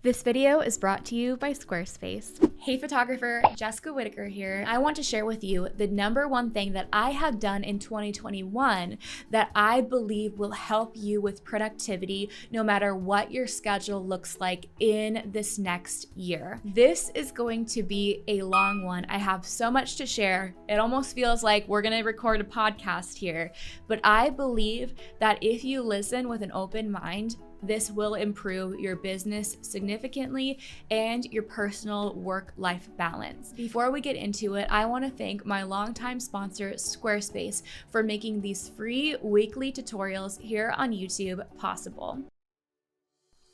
This video is brought to you by Squarespace. Hey photographer, Jessica Whitaker here. I want to share with you the number one thing that I have done in 2021 that I believe will help you with productivity no matter what your schedule looks like in this next year. This is going to be a long one. I have so much to share. It almost feels like we're gonna record a podcast here, but I believe that if you listen with an open mind, this will improve your business significantly and your personal work-life balance. Before we get into it, I want to thank my longtime sponsor, Squarespace, for making these free weekly tutorials here on YouTube possible.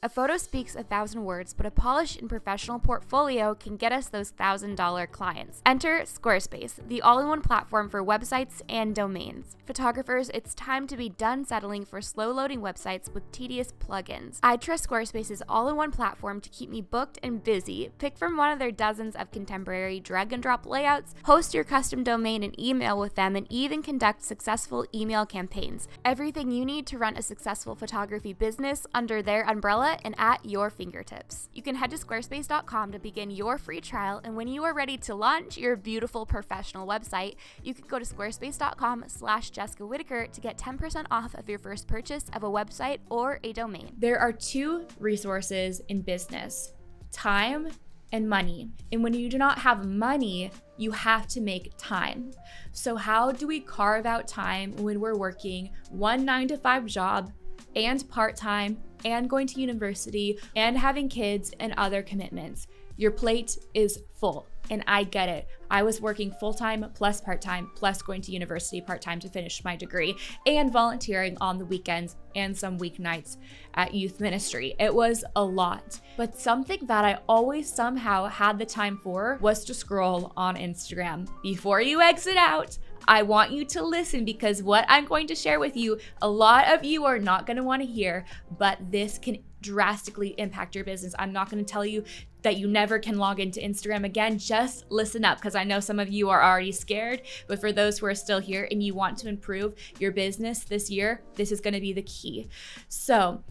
A photo speaks 1,000 words, but a polished and professional portfolio can get us those $1,000 clients. Enter Squarespace, the all-in-one platform for websites and domains. Photographers, it's time to be done settling for slow-loading websites with tedious plugins. I trust Squarespace's all-in-one platform to keep me booked and busy. Pick from one of their dozens of contemporary drag-and-drop layouts, host your custom domain and email with them, and even conduct successful email campaigns. Everything you need to run a successful photography business under their umbrella and at your fingertips. You can head to squarespace.com to begin your free trial, and when you are ready to launch your beautiful professional website, you can go to squarespace.com/Jessica Whitaker to get 10% off of your first purchase of a website or a domain. There are two resources in business: time and money. And when you do not have money, you have to make time. So how do we carve out time when we're working one 9-to-5 job and part-time and going to university and having kids and other commitments? Your plate is full, and I get it. I was working full-time plus part-time plus going to university part-time to finish my degree and volunteering on the weekends and some weeknights at youth ministry. It was a lot, but something that I always somehow had the time for was to scroll on Instagram. Before you exit out, I want you to listen, because what I'm going to share with you, a lot of you are not going to want to hear, but this can drastically impact your business. I'm not going to tell you that you never can log into Instagram again. Just listen up, because I know some of you are already scared, but for those who are still here and you want to improve your business this year, this is going to be the key. So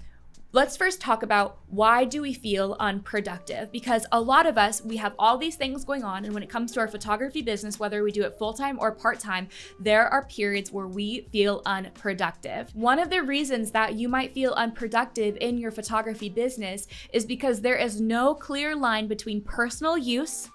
let's first talk about, why do we feel unproductive? Because a lot of us, we have all these things going on, and when it comes to our photography business, whether we do it full-time or part-time, there are periods where we feel unproductive. One of the reasons that you might feel unproductive in your photography business is because there is no clear line between personal use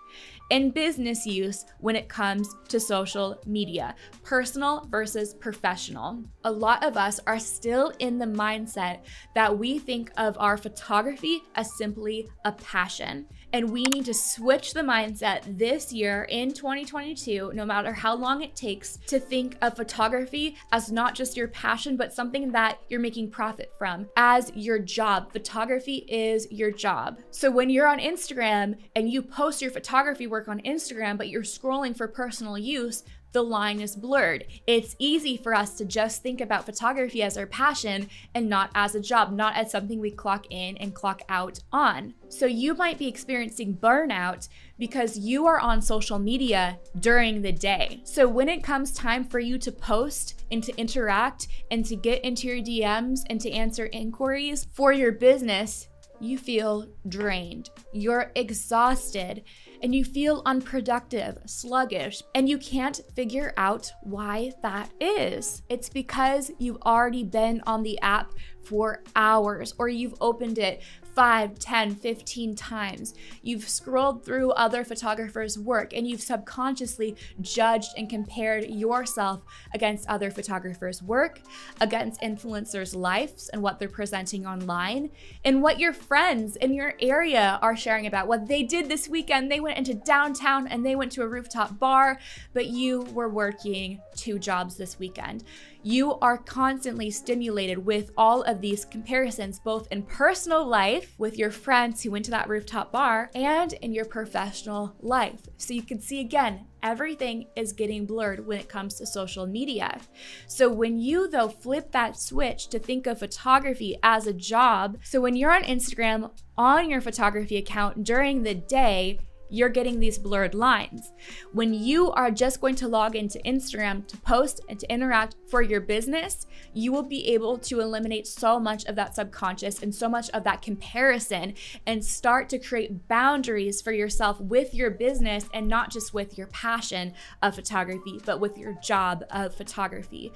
and business use when it comes to social media, personal versus professional. A lot of us are still in the mindset that we think of our photography as simply a passion. And we need to switch the mindset this year in 2022, no matter how long it takes, to think of photography as not just your passion, but something that you're making profit from, as your job. Photography is your job. So when you're on Instagram and you post your photography work on Instagram, but you're scrolling for personal use, the line is blurred. It's easy for us to just think about photography as our passion and not as a job, not as something we clock in and clock out on. So you might be experiencing burnout because you are on social media during the day. So when it comes time for you to post and to interact and to get into your DMs and to answer inquiries for your business, you feel drained, you're exhausted, and you feel unproductive, sluggish, and you can't figure out why that is. It's because you've already been on the app for hours, or you've opened it 5, 10, 15 times. You've scrolled through other photographers' work, and you've subconsciously judged and compared yourself against other photographers' work, against influencers' lives and what they're presenting online, and what your friends in your area are sharing about what they did this weekend. They went into downtown and they went to a rooftop bar, but you were working 2 jobs this weekend. You are constantly stimulated with all of these comparisons, both in personal life with your friends who went to that rooftop bar and in your professional life. So you can see, again, everything is getting blurred when it comes to social media. So when you, though, flip that switch to think of photography as a job, so when you're on Instagram on your photography account during the day, you're getting these blurred lines. When you are just going to log into Instagram to post and to interact for your business, you will be able to eliminate so much of that subconscious and so much of that comparison and start to create boundaries for yourself with your business, and not just with your passion of photography, but with your job of photography.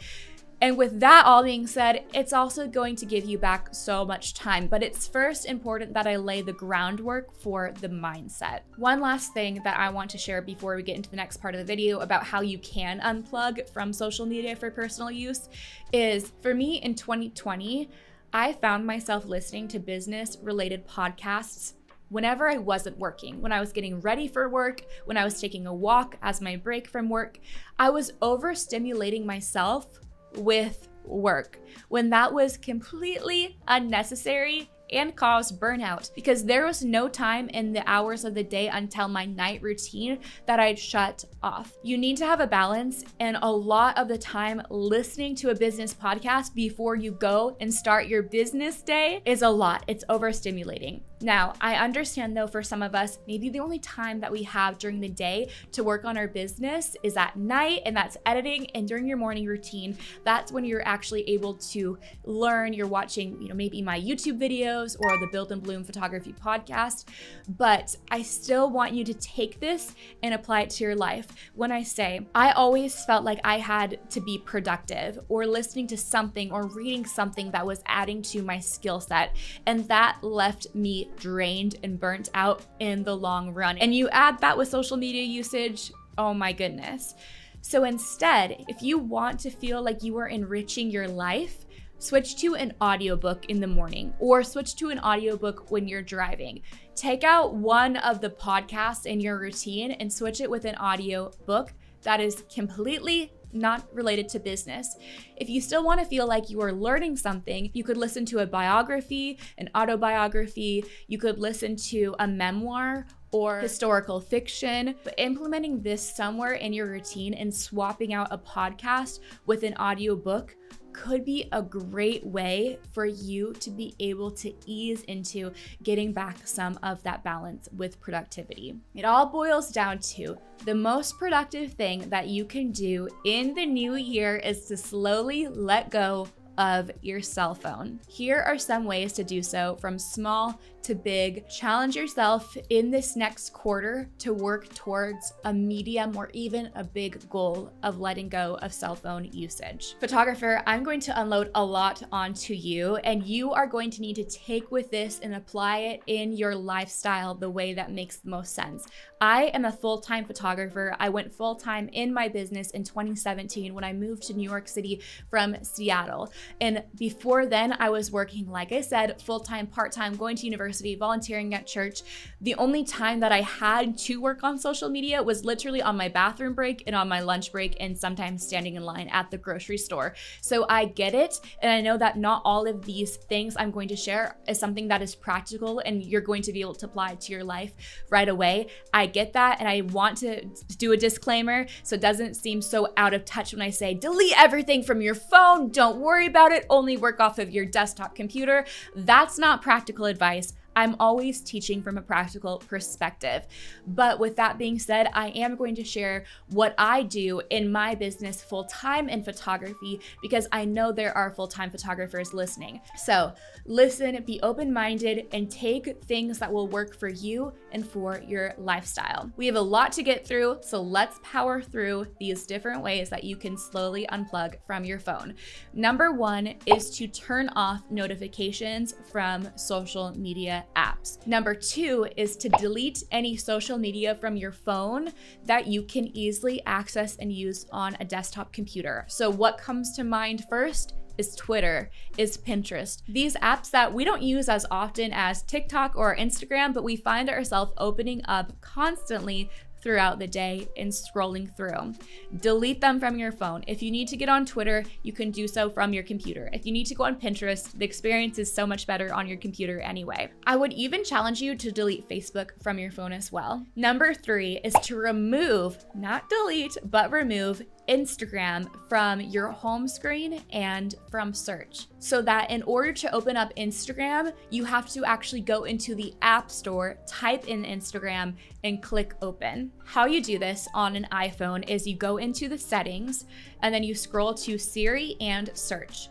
And with that all being said, it's also going to give you back so much time, but it's first important that I lay the groundwork for the mindset. One last thing that I want to share before we get into the next part of the video about how you can unplug from social media for personal use is, for me in 2020, I found myself listening to business-related podcasts whenever I wasn't working, when I was getting ready for work, when I was taking a walk as my break from work. I was overstimulating myself with work when that was completely unnecessary and caused burnout, because there was no time in the hours of the day until my night routine that I'd shut off. You need to have a balance, and a lot of the time listening to a business podcast before you go and start your business day is a lot. It's overstimulating. Now, I understand though, for some of us, maybe the only time that we have during the day to work on our business is at night, and that's editing. And during your morning routine, that's when you're actually able to learn. You're watching, maybe my YouTube videos or the Build and Bloom photography podcast. But I still want you to take this and apply it to your life. When I say, I always felt like I had to be productive or listening to something or reading something that was adding to my skill set, and that left me drained and burnt out in the long run. And you add that with social media usage, oh my goodness. So instead, if you want to feel like you are enriching your life, switch to an audiobook in the morning, or switch to an audiobook when you're driving. Take out one of the podcasts in your routine and switch it with an audiobook that is completely not related to business. If you still want to feel like you are learning something, you could listen to a biography, an autobiography, you could listen to a memoir or historical fiction. But implementing this somewhere in your routine and swapping out a podcast with an audiobook could be a great way for you to be able to ease into getting back some of that balance with productivity. It all boils down to the most productive thing that you can do in the new year is to slowly let go of your cell phone. Here are some ways to do so, from small to big. Challenge yourself in this next quarter to work towards a medium or even a big goal of letting go of cell phone usage. Photographer, I'm going to unload a lot onto you, and you are going to need to take with this and apply it in your lifestyle the way that makes the most sense. I am a full-time photographer. I went full-time in my business in 2017 when I moved to New York City from Seattle. And before then, I was working, like I said, full-time, part-time, going to university, volunteering at church. The only time that I had to work on social media was literally on my bathroom break and on my lunch break, and sometimes standing in line at the grocery store. So I get it. And I know that not all of these things I'm going to share is something that is practical and you're going to be able to apply to your life right away. I get that. And I want to do a disclaimer so it doesn't seem so out of touch when I say delete everything from your phone. Don't worry about it. Only work off of your desktop computer. That's not practical advice. I'm always teaching from a practical perspective. But with that being said, I am going to share what I do in my business full-time in photography, because I know there are full-time photographers listening. So listen, be open-minded, and take things that will work for you and for your lifestyle. We have a lot to get through, so let's power through these different ways that you can slowly unplug from your phone. Number one is to turn off notifications from social media apps. Number two is to delete any social media from your phone that you can easily access and use on a desktop computer. So what comes to mind first is Twitter, is Pinterest. These apps that we don't use as often as TikTok or Instagram, but we find ourselves opening up constantly throughout the day and scrolling through. Delete them from your phone. If you need to get on Twitter, you can do so from your computer. If you need to go on Pinterest, the experience is so much better on your computer anyway. I would even challenge you to delete Facebook from your phone as well. Number three is to remove, not delete, but remove Instagram from your home screen and from search. So that in order to open up Instagram, you have to actually go into the App Store, type in Instagram, and click open. How you do this on an iPhone is you go into the settings and then you scroll to Siri and search.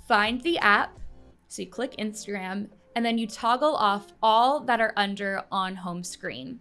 Find the app, so you click Instagram, and then you toggle off all that are under on home screen.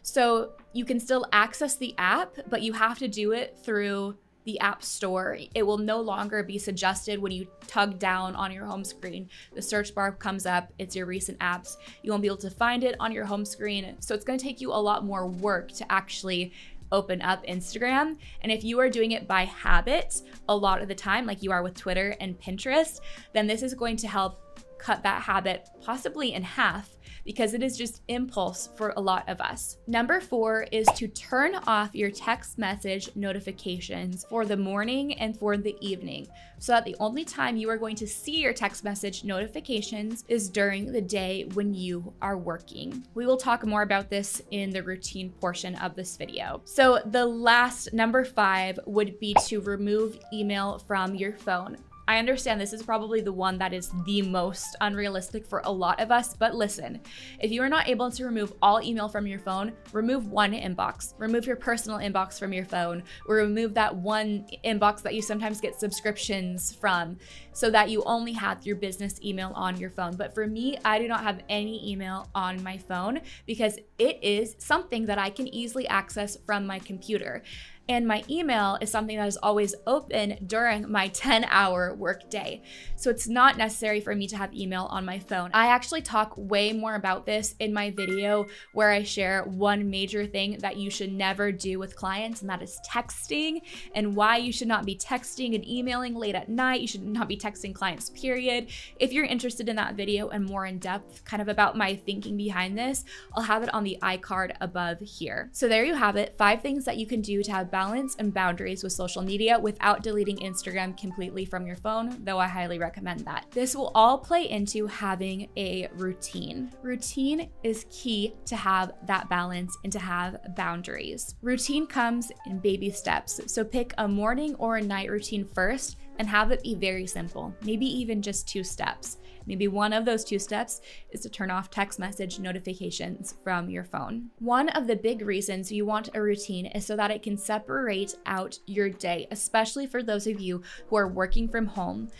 So you can still access the app, but you have to do it through the App Store. It will no longer be suggested when you tug down on your home screen. The search bar comes up, it's your recent apps. You won't be able to find it on your home screen. So it's gonna take you a lot more work to actually open up Instagram. And if you are doing it by habit a lot of the time, like you are with Twitter and Pinterest, then this is going to help cut that habit possibly in half, because it is just impulse for a lot of us. Number 4 is to turn off your text message notifications for the morning and for the evening, so that the only time you are going to see your text message notifications is during the day when you are working. We will talk more about this in the routine portion of this video. So the last, number 5, would be to remove email from your phone. I understand this is probably the one that is the most unrealistic for a lot of us, but listen, if you are not able to remove all email from your phone, remove one inbox. Remove your personal inbox from your phone, or remove that one inbox that you sometimes get subscriptions from, so that you only have your business email on your phone. But for me, I do not have any email on my phone because it is something that I can easily access from my computer. And my email is something that is always open during my 10-hour work day. So it's not necessary for me to have email on my phone. I actually talk way more about this in my video where I share one major thing that you should never do with clients, and that is texting, and why you should not be texting and emailing late at night. You should not be texting clients, period. If you're interested in that video and more in depth, kind of about my thinking behind this, I'll have it on the iCard above here. So there you have it, 5 things that you can do to have balance and boundaries with social media without deleting Instagram completely from your phone, though I highly recommend that. This will all play into having a routine. Routine is key to have that balance and to have boundaries. Routine comes in baby steps, so pick a morning or a night routine first and have it be very simple, maybe even just 2 steps. Maybe one of those 2 steps is to turn off text message notifications from your phone. One of the big reasons you want a routine is so that it can separate out your day, especially for those of you who are working from home.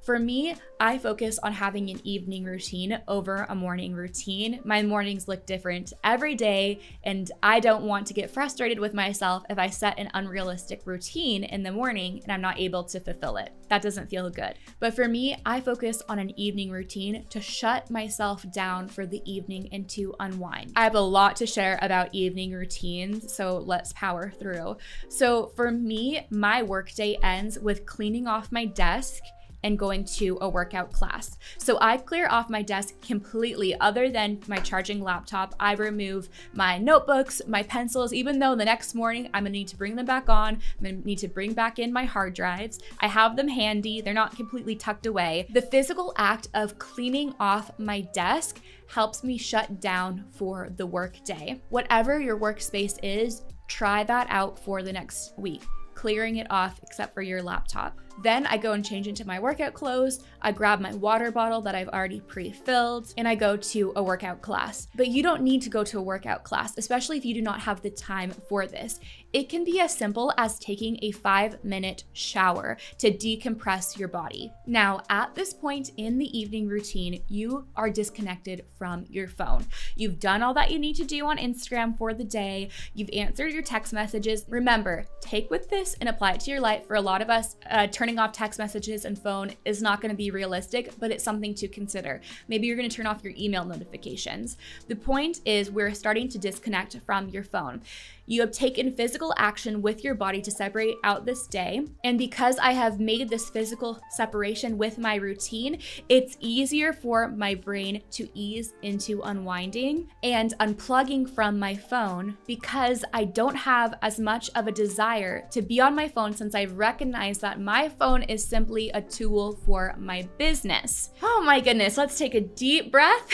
For me, I focus on having an evening routine over a morning routine. My mornings look different every day, and I don't want to get frustrated with myself if I set an unrealistic routine in the morning and I'm not able to fulfill it. That doesn't feel good. But for me, I focus on an evening routine to shut myself down for the evening and to unwind. I have a lot to share about evening routines, so let's power through. So for me, my workday ends with cleaning off my desk and going to a workout class. So I clear off my desk completely. Other than my charging laptop, I remove my notebooks, my pencils, even though the next morning I'm gonna need to bring them back on. I'm gonna need to bring back in my hard drives. I have them handy, they're not completely tucked away. The physical act of cleaning off my desk helps me shut down for the work day. Whatever your workspace is, try that out for the next week, clearing it off except for your laptop. Then I go and change into my workout clothes, I grab my water bottle that I've already pre-filled, and I go to a workout class. But you don't need to go to a workout class, especially if you do not have the time for this. It can be as simple as taking a 5-minute shower to decompress your body. Now, at this point in the evening routine, you are disconnected from your phone. You've done all that you need to do on Instagram for the day. You've answered your text messages. Remember, take with this and apply it to your life. For a lot of us, turning off text messages and phone is not going to be realistic, but it's something to consider. Maybe you're going to turn off your email notifications. The point is we're starting to disconnect from your phone. You have taken physical action with your body to separate out this day. And because I have made this physical separation with my routine, it's easier for my brain to ease into unwinding and unplugging from my phone, because I don't have as much of a desire to be on my phone, since I've recognized that my phone is simply a tool for my business. Oh my goodness, let's take a deep breath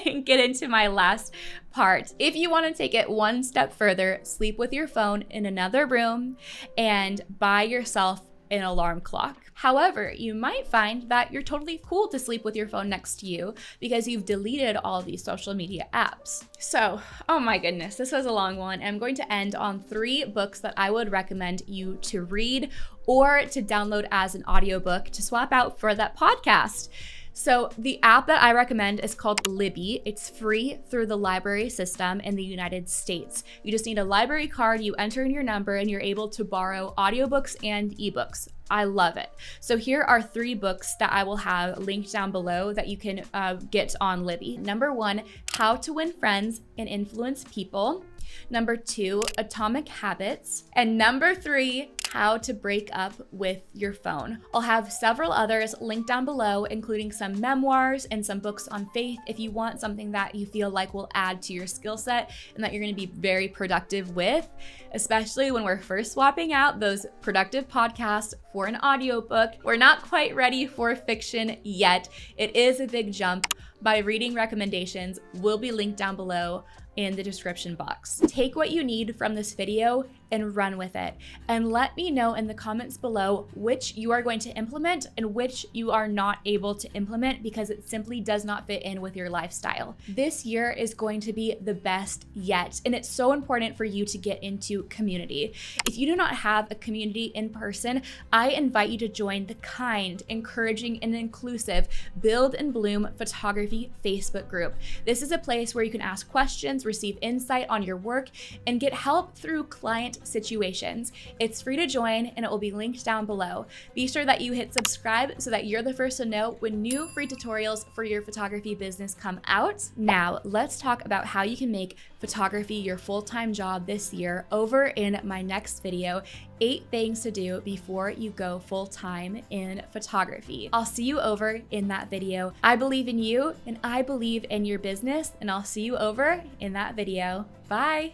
and get into my last part. If you want to take it one step further, sleep with your phone in another room and buy yourself an alarm clock. However, you might find that you're totally cool to sleep with your phone next to you because you've deleted all these social media apps. So, oh my goodness, this was a long one. I'm going to end on 3 books that I would recommend you to read or to download as an audiobook to swap out for that podcast. So the app that I recommend is called Libby. It's free through the library system in the United States. You just need a library card, you enter in your number, and you're able to borrow audiobooks and ebooks. I love it. So here are 3 books that I will have linked down below that you can get on Libby. Number 1, How to Win Friends and Influence People. Number 2, Atomic Habits. And number 3, How to Break Up with Your Phone. I'll have several others linked down below, including some memoirs and some books on faith if you want something that you feel like will add to your skill set and that you're going to be very productive with, especially when we're first swapping out those productive podcasts for an audiobook. We're not quite ready for fiction yet. It is a big jump. My reading recommendations will be linked down below in the description box. Take what you need from this video and run with it. And let me know in the comments below which you are going to implement and which you are not able to implement because it simply does not fit in with your lifestyle. This year is going to be the best yet, and it's so important for you to get into community. If you do not have a community in person, I invite you to join the kind, encouraging, and inclusive Build and Bloom Photography Facebook group. This is a place where you can ask questions, receive insight on your work, and get help through client situations. It's free to join and it will be linked down below. Be sure that you hit subscribe so that you're the first to know when new free tutorials for your photography business come out. Now, let's talk about how you can make photography your full-time job this year over in my next video, 8 things to do before you go full-time in photography. I'll see you over in that video. I believe in you and I believe in your business, and I'll see you over in that video. Bye.